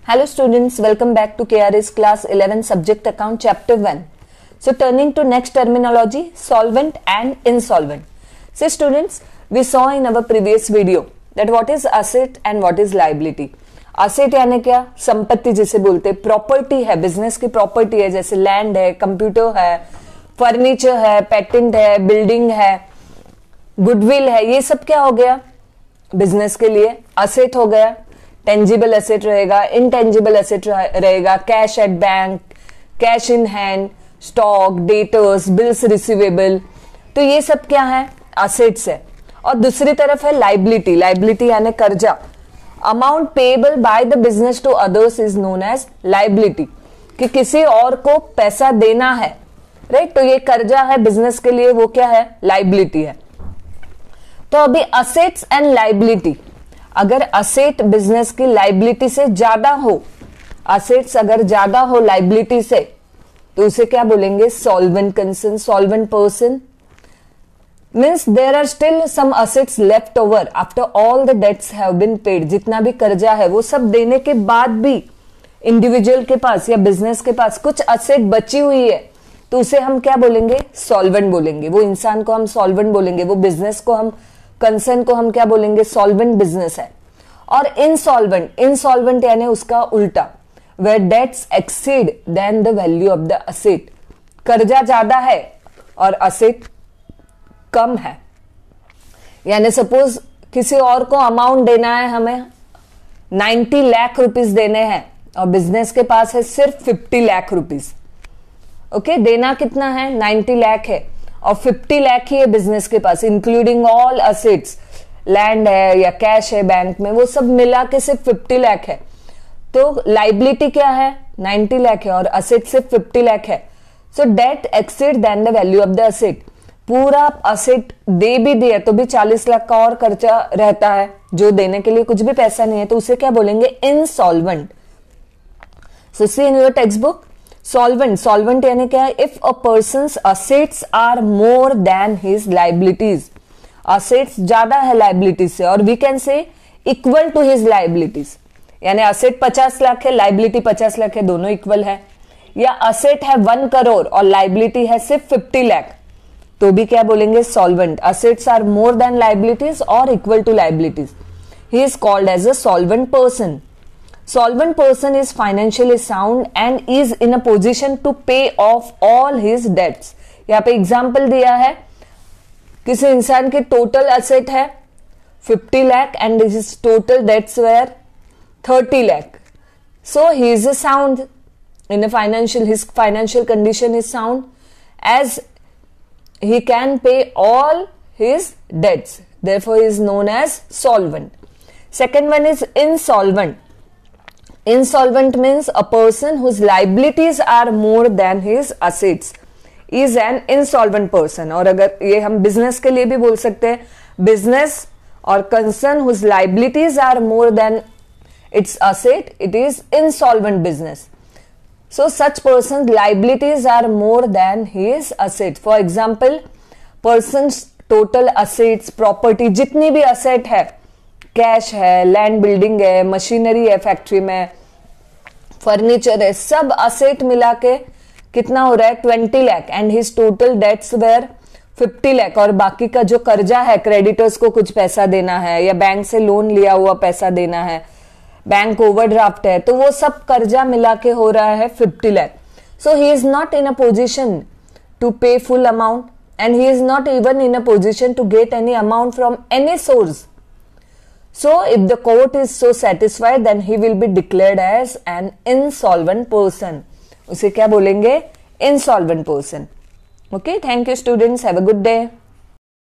Hello students, welcome back to KRS class 11 subject account chapter 1. So turning to next terminology, solvent and insolvent. So students, we saw in our previous video that what is asset and what is liability. Asset यानी क्या? संपत्ति जिसे बोलते हैं, property है, business की property है, जैसे लैंड है, कंप्यूटर है, फर्नीचर है, पेटेंट है, बिल्डिंग है, गुडविल है, ये सब क्या हो गया? बिजनेस के लिए असेट हो गया. टेंजिबल एसेट रहेगा, इनटेंजिबल एसेट रहेगा, cash at bank, cash in hand, stock, debtors, bills receivable. तो ये सब क्या है? असेट्स है. और दूसरी तरफ है लाइबिलिटी. लाइबिलिटी यानी कर्जा. Amount payable by the business to others is known as liability. कि किसी और को पैसा देना है, राइट? तो ये कर्जा है बिजनेस के लिए, वो क्या है? लाइबिलिटी है. तो अभी असेट्स एंड लाइबिलिटी, अगर असेट बिजनेस की लाइबिलिटी से ज्यादा हो, असेट्स अगर ज्यादा हो लाइबिलिटी से, तो उसे क्या बोलेंगे? Solvent concern, solvent person. Means there are still some assets left over after all the debts have been paid. जितना भी कर्जा है वो सब देने के बाद भी इंडिविजुअल के पास या बिजनेस के पास कुछ असेट बची हुई है, तो उसे हम क्या बोलेंगे? सॉल्वेंट बोलेंगे. वो इंसान को हम सॉल्वेंट बोलेंगे, वो बिजनेस को हम, कंसर्न को हम क्या बोलेंगे? सॉल्वेंट बिजनेस है. और इनसॉल्वेंट, इनसॉल्वेंट यानी उसका उल्टा, where debts exceed than the value of the asset. कर्जा ज्यादा है और असेट कम है. यानी सपोज किसी और को अमाउंट देना है, हमें 90 लाख रुपीस देने हैं और बिजनेस के पास है सिर्फ 50 लाख रुपीस. ओके, देना कितना है? 90 लाख है और 50 लाख ही है बिजनेस के पास, इंक्लूडिंग ऑल असेट्स. लैंड है या कैश है बैंक में, वो सब मिला के सिर्फ 50 लाख है. तो लाइबिलिटी क्या है? 90 लाख है और असेट सिर्फ 50 लाख है. So debt exceed than the value of the asset. पूरा असेट दे भी दिया तो भी 40 लाख का और खर्चा रहता है, जो देने के लिए कुछ भी पैसा नहीं है, तो उसे क्या बोलेंगे? Insolvent. So see in your text book, solvent. Solvent यानी क्या है? If a person's assets are more than his liabilities. Assets ज्यादा है लाइबिलिटीज से, और we can say equal to his liabilities. यानी असेट 50 लाख है, लाइबिलिटी 50 लाख है, दोनों इक्वल है. या असेट है 1 करोड़ और लाइबिलिटी है सिर्फ 50 लाख, तो भी क्या बोलेंगे? Solvent. Assets are more than liabilities और equal to liabilities. He is called as a solvent person. Solvent person is financially sound and is in a position to pay off all his debts. यहाँ पे example दिया है, किसी इंसान के total asset है 50 lakh and his total debts were 30 lakh. So he is a sound in a financial, his financial condition is sound as he can pay all his debts. Therefore he is known as solvent. Second one is insolvent. Insolvent means a person whose liabilities are more than his assets is an insolvent person. और अगर ये हम business के लिए भी बोल सकते हैं, बिजनेस और concern whose liabilities are more than its asset, it is insolvent business. So such person's liabilities are more than his assets. For example, person's total assets, property, जितनी भी asset है, कैश है, लैंड बिल्डिंग है, machinery है factory में, furniture है, सब asset मिला के कितना हो रहा है? 20 lakh and his total debts were 50 lakh. और बाकी का जो कर्जा है, क्रेडिटर्स को कुछ पैसा देना है या बैंक से लोन लिया हुआ पैसा देना है, बैंक ओवरड्राफ्ट है, तो वो सब कर्जा मिला के हो रहा है 50 lakh. So he is not in a position to pay full amount and he is not even in a position to get any amount from any source. So if the court is so satisfied, then he will be declared as an insolvent person. उसे क्या बोलेंगे? Insolvent person. Okay, thank you students. Have a good day.